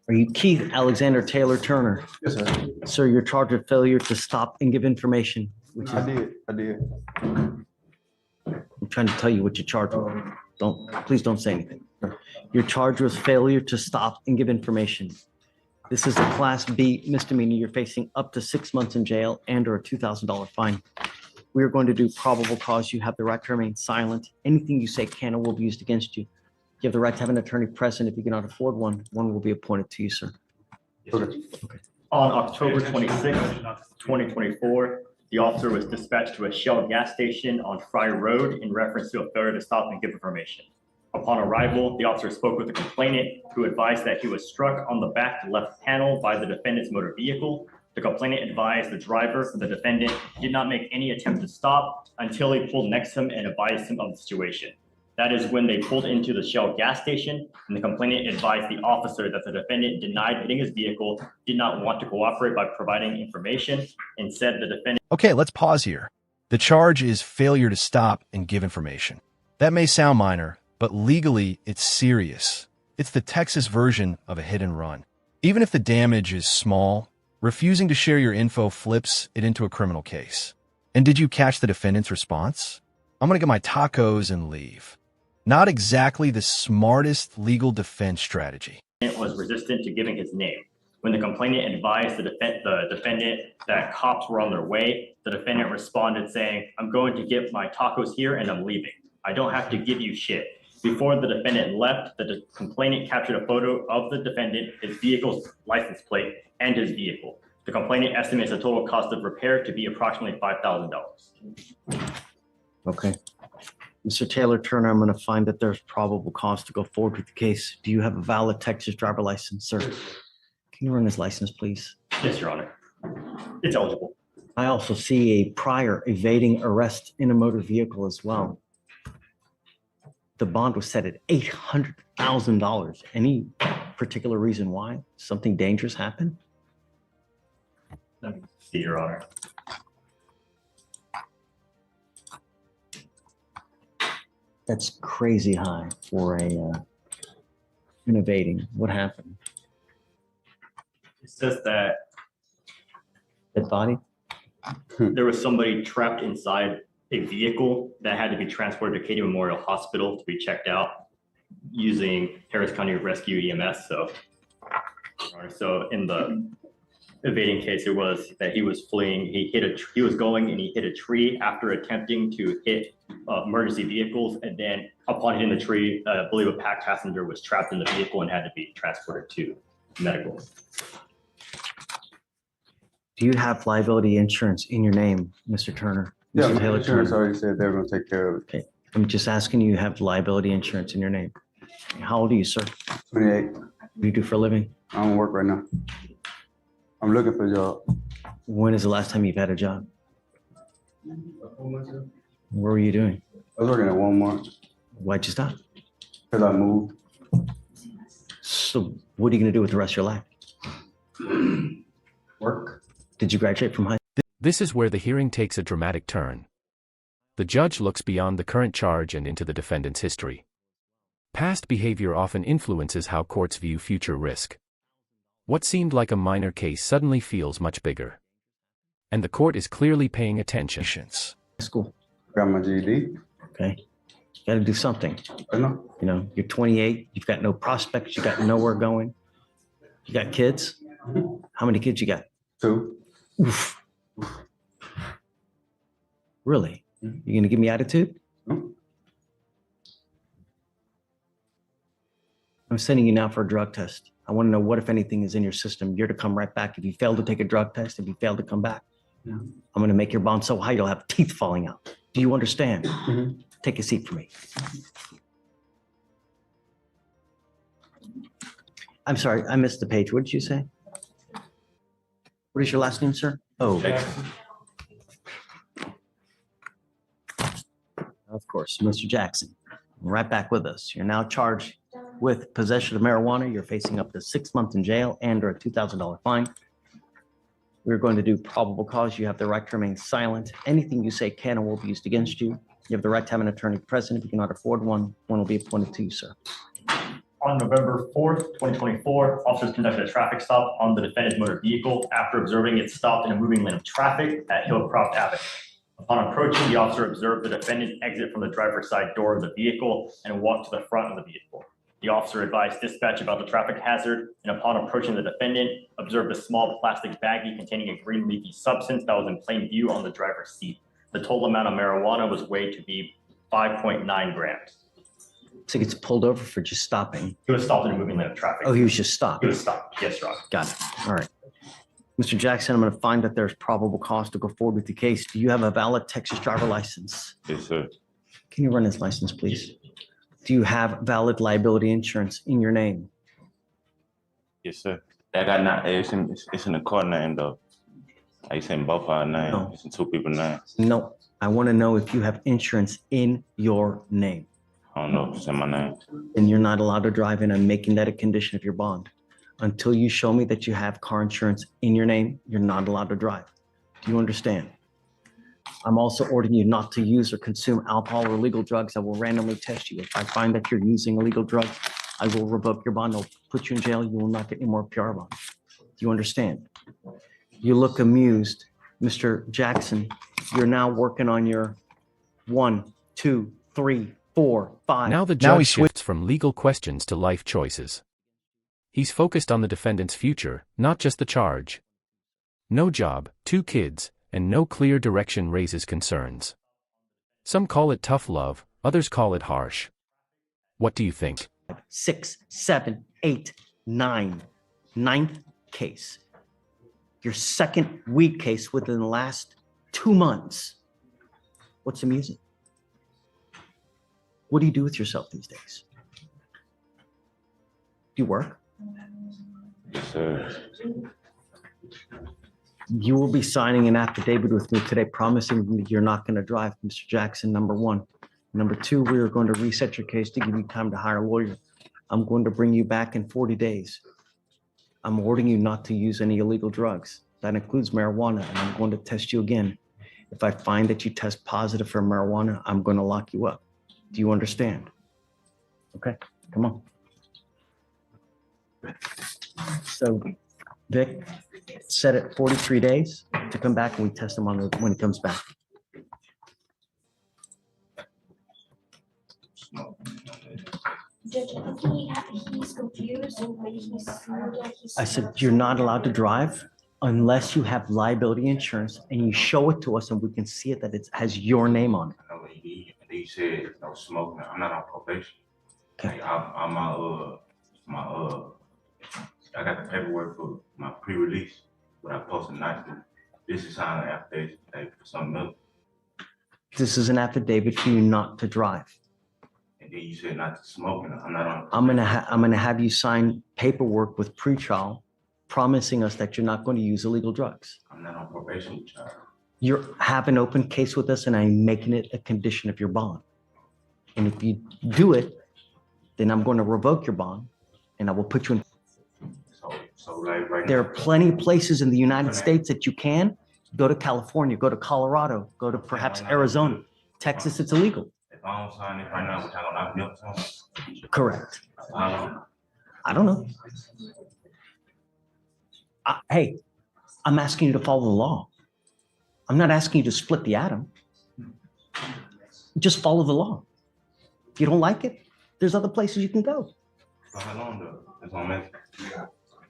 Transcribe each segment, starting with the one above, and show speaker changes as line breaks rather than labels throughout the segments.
Are you Keith Alexander Taylor Turner?
Yes, sir.
Sir, you're charged with failure to stop and give information, which is,
I did.
I'm trying to tell you what you're charged with. Please don't say anything. You're charged with failure to stop and give information. This is a Class B misdemeanor. You're facing up to 6 months in jail and or a $2,000 fine. We are going to do probable cause. You have the right to remain silent. Anything you say can or will be used against you. You have the right to have an attorney present. If you cannot afford one will be appointed to you, sir.
Okay.
On October 26, 2024, the officer was dispatched to a Shell gas station on Fry Road in reference to a failure to stop and give information. Upon arrival, the officer spoke with the complainant, who advised that he was struck on the back left panel by the defendant's motor vehicle. The complainant advised the driver, the defendant, did not make any attempt to stop until he pulled next to him and advised him of the situation. That is when they pulled into the Shell gas station, and the complainant advised the officer that the defendant denied hitting his vehicle, did not want to cooperate by providing information, and said the defendant.
Okay, let's pause here. The charge is failure to stop and give information. That may sound minor, but legally it's serious. It's the Texas version of a hit and run. Even if the damage is small, refusing to share your info flips it into a criminal case. And did you catch the defendant's response? I'm gonna get my tacos and leave. Not exactly the smartest legal defense strategy.
Was resistant to giving his name. When the complainant advised the defendant that cops were on their way, the defendant responded saying, "I'm going to get my tacos here and I'm leaving. I don't have to give you shit." Before the defendant left, the complainant captured a photo of the defendant, his vehicle's license plate, and his vehicle. The complainant estimates the total cost of repair to be approximately $5,000.
Okay. Mr. Taylor Turner, I'm going to find that there's probable cause to go forward with the case. Do you have a valid Texas driver license, sir? Can you run his license, please?
Yes, Your Honor. It's eligible.
I also see a prior evading arrest in a motor vehicle as well. The bond was set at $800,000. Any particular reason why? Something dangerous happened?
Let me see, Your Honor.
That's crazy high for an evading. What happened?
It says that
Dead body?
there was somebody trapped inside a vehicle that had to be transported to Katy Memorial Hospital to be checked out using Harris County Rescue EMS. So in the evading case, it was that he was fleeing. He was going and he hit a tree after attempting to hit emergency vehicles. And then upon hitting the tree, I believe a packed passenger was trapped in the vehicle and had to be transported to medical.
Do you have liability insurance in your name, Mr. Turner?
Yeah,
Mr.
my
Taylor
insurance
Turner.
already said they were gonna take care of it.
Okay. I'm just asking you have liability insurance in your name. How old are you, sir?
28.
What do you do for a living?
I don't work right now. I'm looking for a job.
When is the last time you've had a job? Where were you doing?
I was working at Walmart
Why'd you stop?
because I moved.
So what are you going to do with the rest of your life?
Work.
Did you graduate from high school?
This is where the hearing takes a dramatic turn. The judge looks beyond the current charge and into the defendant's history. Past behavior often influences how courts view future risk. What seemed like a minor case suddenly feels much bigger. And the court is clearly paying attention.
School.
Got my GED.
Okay. You got to do something.
I know.
You know, you're 28. You've got no prospects. You got nowhere going. You got kids? How many kids you got?
2.
Oof. Really? You going to give me attitude?
No.
I'm sending you now for a drug test. I want to know what, if anything, is in your system. You're to come right back. If you fail to take a drug test, if you fail to come back, I'm going to make your bond so high you'll have teeth falling out. Do you understand? Take a seat for me. I'm sorry, I missed the page. What did you say? What is your last name, sir? Oh. Of course, Mr. Jackson. Right back with us. You're now charged with possession of marijuana. You're facing up to 6 months in jail and or a $2,000 fine. We're going to do probable cause. You have the right to remain silent. Anything you say can and will be used against you. You have the right to have an attorney present. If you cannot afford one will be appointed to you, sir.
On November 4th, 2024, officers conducted a traffic stop on the defendant's motor vehicle after observing it stopped in a moving lane of traffic at Hillcroft Avenue. Upon approaching, the officer observed the defendant exit from the driver's side door of the vehicle and walk to the front of the vehicle. The officer advised dispatch about the traffic hazard, and upon approaching the defendant, observed a small plastic baggie containing a green leafy substance that was in plain view on the driver's seat. The total amount of marijuana was weighed to be 5.9 grams.
So he gets pulled over for just stopping.
He was stopped in a moving lane of traffic.
Oh, he was just stopped.
He was stopped. Yes, Your Honor.
Got it. All right. Mr. Jackson, I'm going to find that there's probable cause to go forward with the case. Do you have a valid Texas driver license?
Yes, sir.
Can you run his license, please? Do you have valid liability insurance in your name?
Yes, sir. I got not. It's in the car name though. It's in both our names.
No.
It's in two people's names.
No. I want to know if you have insurance in your name.
I don't know if it's in my name.
Then you're not allowed to drive, and I'm making that a condition of your bond. Until you show me that you have car insurance in your name, you're not allowed to drive. Do you understand? I'm also ordering you not to use or consume alcohol or illegal drugs. I will randomly test you. If I find that you're using illegal drugs, I will revoke your bond. I'll put you in jail. You will not get any more PR bond. Do you understand? You look amused. Mr. Jackson, you're now working on your 1, 2, 3, 4, 5.
Now the
Now he
judge shifts from legal questions to life choices. He's focused on the defendant's future, not just the charge. No job, 2 kids, and no clear direction raises concerns. Some call it tough love, others call it harsh. What do you think?
6, 7, 8, 9. 9th case. Your second weed case within the last 2 months. What's amusing? What do you do with yourself these days? Do you work?
Yes, sir.
You will be signing an affidavit with me today promising me you're not going to drive, Mr. Jackson, number 1. Number 2, we are going to reset your case to give you time to hire a lawyer. I'm going to bring you back in 40 days. I'm ordering you not to use any illegal drugs. That includes marijuana, and I'm going to test you again. If I find that you test positive for marijuana, I'm going to lock you up. Do you understand? Okay, come on. So, Vic, set it 43 days to come back, and we test him on when he comes back.
Judge, I think he's confused and maybe he's like he's.
I said, you're not allowed to drive unless you have liability insurance and you show it to us and we can see it that it has your name on it.
I know what he said no smoking. I'm not on probation.
Okay.
Like, I got the paperwork for my pre-release, but I posted nicely. This is signed an affidavit for something else.
This is an affidavit for you not to drive.
And then you said not to smoke, and I'm not on.
I'm gonna have you sign paperwork with pretrial promising us that you're not going to use illegal drugs.
I'm not on probation with y'all.
You have an open case with us and I'm making it a condition of your bond. And if you do it, then I'm going to revoke your bond and I will put you in.
So right
There
now,
are plenty of places in the United States that you can go to. California, go to Colorado, go to perhaps Arizona. Texas, it's illegal.
if I don't sign it right now, which I don't knock me up to,
Correct.
I
I don't know. Hey, I'm asking you to follow the law. I'm not asking you to split the atom. Just follow the law. If you don't like it, there's other places you can go.
for how long though? That's what I'm asking.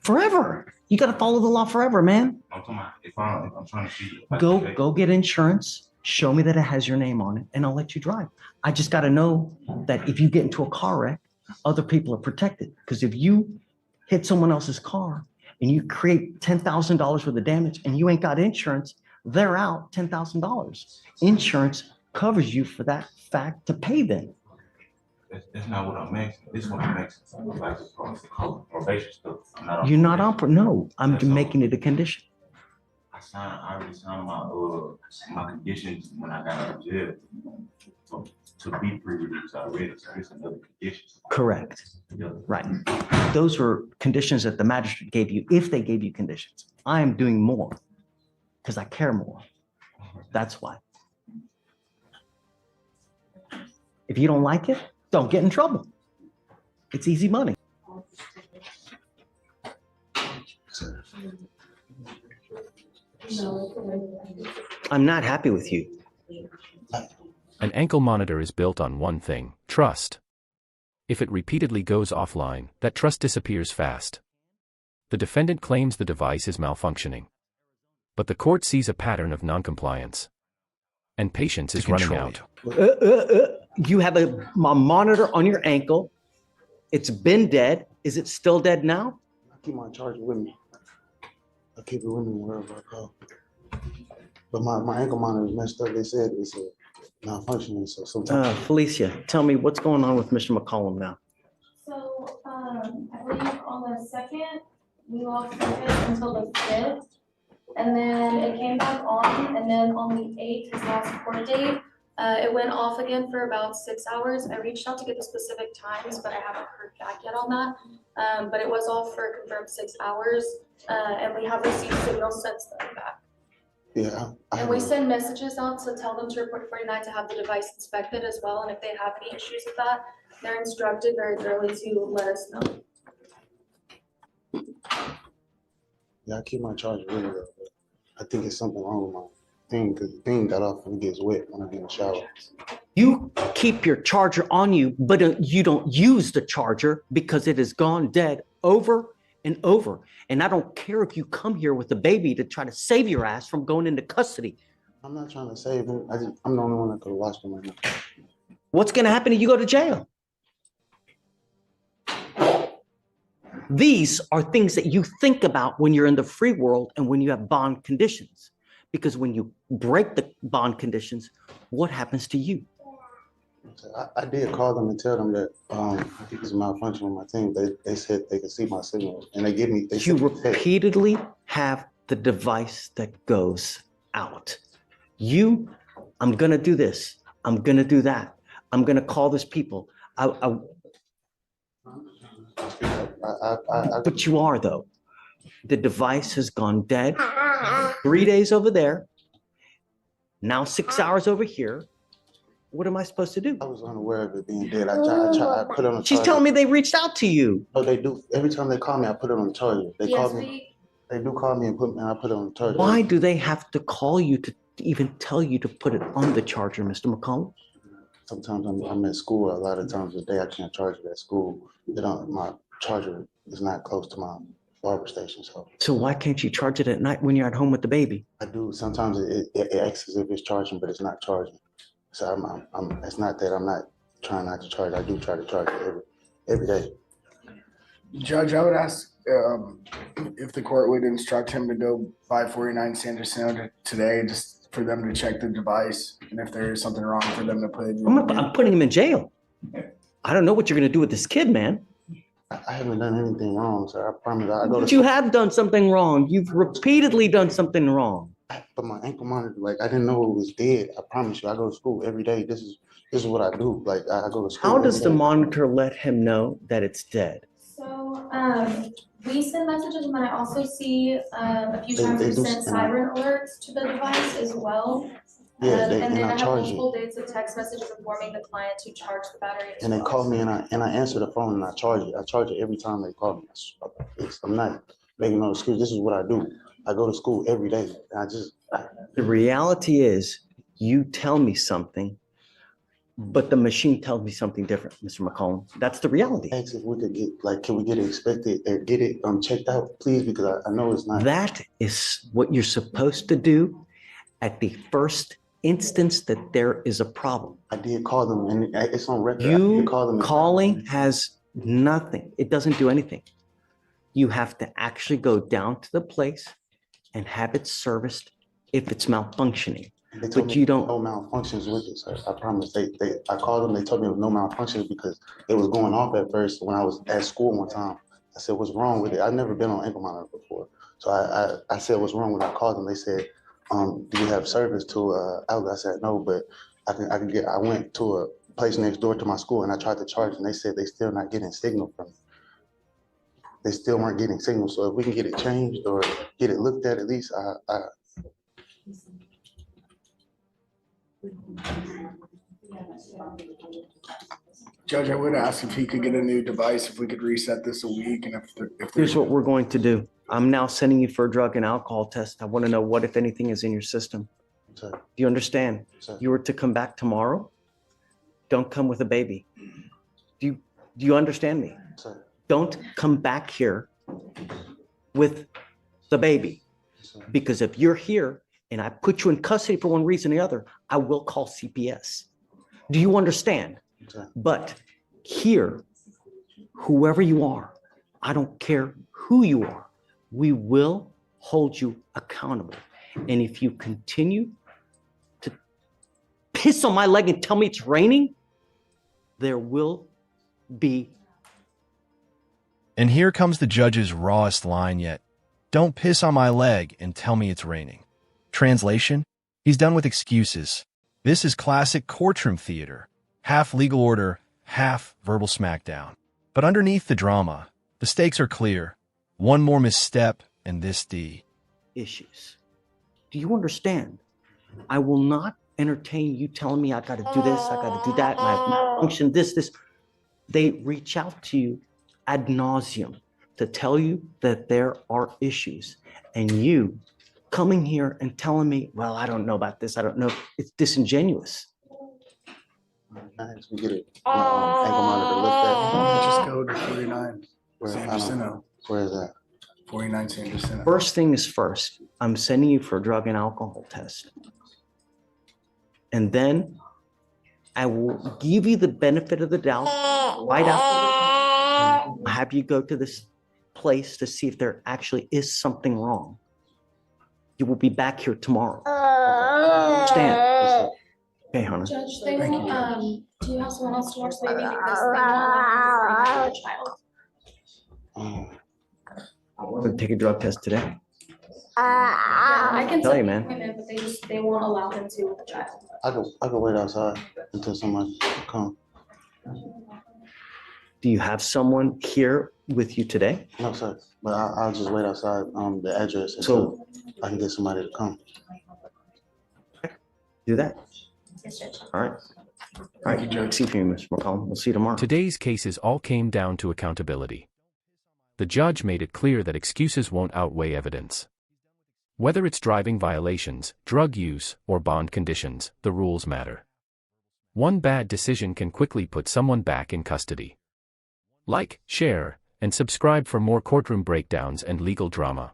Forever. You got to follow the law forever, man.
I'm talking about if I'm trying to see.
Go get insurance. Show me that it has your name on it, and I'll let you drive. I just got to know that if you get into a car wreck, other people are protected. Because if you hit someone else's car and you create $10,000 worth of damage and you ain't got insurance, they're out $10,000. Insurance covers you for that fact to pay them.
That's not what I'm asking. This is what I'm asking. Like probation stuff. I'm not on
You're not on,
probation.
no, I'm
That's all.
making it a condition.
I already signed my conditions when I got out of jail to be pre-released already. So it's another condition.
Correct.
Yeah.
Right. Those were conditions that the magistrate gave you, if they gave you conditions. I am doing more because I care more. That's why. If you don't like it, don't get in trouble. It's easy money. I'm not happy with you.
An ankle monitor is built on one thing: trust. If it repeatedly goes offline, that trust disappears fast. The defendant claims the device is malfunctioning. But the court sees a pattern of noncompliance. And patience is running out.
You have a monitor on your ankle. It's been dead. Is it still dead now?
I keep my charger with me. I keep it with me wherever I go. But my ankle monitor is messed up. They said it's malfunctioning, so sometimes.
Felicia, tell me what's going on with Mr. McCollum now.
So, I believe on the 2nd, we lost service until the 5th. And then it came back on, and then on the 8th, his last court date, it went off again for about 6 hours. I reached out to get the specific times, but I haven't heard back yet on that. But it was off for a confirmed 6 hours, and we have received signals since then back.
Yeah.
And we send messages out to tell them to report 49 to have the device inspected as well. And if they have any issues with that, they're instructed very thoroughly to let us know.
Yeah, I keep my charger with me, but I think it's something wrong with my thing, because the thing got off and it gets wet when I get in the shower.
You keep your charger on you, but you don't use the charger because it has gone dead over and over. And I don't care if you come here with a baby to try to save your ass from going into custody.
I'm not trying to save him. I'm the only one that could have watched him right now.
What's going to happen if you go to jail? These are things that you think about when you're in the free world and when you have bond conditions. Because when you break the bond conditions, what happens to you?
I did call them and tell them that I think it's a malfunction on my team. They said they could see my signal, and they give me.
You repeatedly have the device that goes out. I'm going to do this. I'm going to do that. I'm going to call this people. But you are, though. The device has gone dead. 3 days over there. Now 6 hours over here. What am I supposed to do?
I was unaware of it being dead. I put it on the
She's
charger.
telling me they reached out to you.
No, they do. Every time they call me, I put it on the charger. They call me. They do call me and I put it on the charger.
Why do they have to call you to even tell you to put it on the charger, Mr. McCollum?
Sometimes I'm at school. A lot of times a day I can't charge it at school. My charger is not close to my barber station. So
why can't you charge it at night when you're at home with the baby?
I do. Sometimes it acts as if it's charging, but it's not charging. So it's not that I'm not trying not to charge. I do try to charge it every day.
Judge, I would ask if the court would instruct him to go by 49 Sanderson today, just for them to check the device, and if there is something wrong, for them to put it.
I'm putting him in jail. I don't know what you're going to do with this kid, man.
I haven't done anything wrong, sir. I promise.
But you have done something wrong. You've repeatedly done something wrong.
But my ankle monitor, I didn't know it was dead. I promise you, I go to school every day. This is what I do. I go to school.
How does the monitor let him know that it's dead?
So, we send messages, and then I also see a few times we send siren alerts to the device as well.
Yeah,
and then I have
charge
multiple dates of text messages informing the client to charge the battery.
And they call me and I answer the phone and I charge it. I charge it every time they call me. I'm not making no excuse. This is what I do. I go to school every day.
The reality is you tell me something, but the machine tells me something different, Mr. McCollum. That's the reality.
Ask if we could get, can we get it inspected or get it checked out, please? Because I know it's not.
That is what you're supposed to do at the first instance that there is a problem.
I did call them and it's on record.
You calling has nothing. It doesn't do anything. You have to actually go down to the place and have it serviced if it's malfunctioning. But you don't.
No malfunctions with it, sir. I promise. I called them. They told me there was no malfunctions because it was going off at first. When I was at school one time, I said, "What's wrong with it?" I've never been on ankle monitor before, so I said, "What's wrong?" When I called them, they said, "Do you have service to outlet?" I said, "No, but I can get." I went to a place next door to my school and I tried to charge, and they said they still not getting signal from me. They still weren't getting signal. So if we can get it changed or get it looked at least,
Judge, I would ask if he could get a new device, if we could reset this a week, and if
Here's what we're going to do. I'm now sending you for a drug and alcohol test. I want to know what, if anything, is in your system.
Sir,
Do you understand?
sir,
You were to come back tomorrow. Don't come with a baby. Do you understand me?
sir,
Don't come back here with the baby.
sir.
Because if you're here and I put you in custody for one reason or the other, I will call CPS. Do you understand?
Sir.
But here, whoever you are, I don't care who you are, we will hold you accountable. And if you continue to piss on my leg and tell me it's raining, there will be.
And here comes the judge's rawest line yet. Don't piss on my leg and tell me it's raining. Translation? He's done with excuses. This is classic courtroom theater. Half legal order, half verbal smackdown. But underneath the drama, the stakes are clear. One more misstep and this D.
Issues. Do you understand? I will not entertain you telling me I got to do this, I got to do that, my malfunction, this. They reach out to you ad nauseum to tell you that there are issues. And you coming here and telling me, well, I don't know about this, I don't know, it's disingenuous.
We get it. Ankle monitor looked
Just go to 49
at.
San Jacinto.
Where is that?
49 San Jacinto.
First thing is first, I'm sending you for a drug and alcohol test. And then I will give you the benefit of the doubt right after. I'll have you go to this place to see if there actually is something wrong. You will be back here tomorrow. Understand? Okay, Hannah.
Judge, they will, do you have someone else to watch the baby because they want to have the child?
I want to take a drug test today.
Yeah, I can
Tell
set
you,
the
man.
appointment, but they won't allow him to with the child.
I could wait outside until somebody come.
Do you have someone here with you today?
No, sir, but I'll just wait outside, the address
So-
until I can get somebody to come.
Do that.
Yes, Judge.
All right. All right. See you, Mr. McCollum. We'll see you tomorrow.
Today's cases all came down to accountability. The judge made it clear that excuses won't outweigh evidence. Whether it's driving violations, drug use, or bond conditions, the rules matter. One bad decision can quickly put someone back in custody. Like, share, and subscribe for more courtroom breakdowns and legal drama.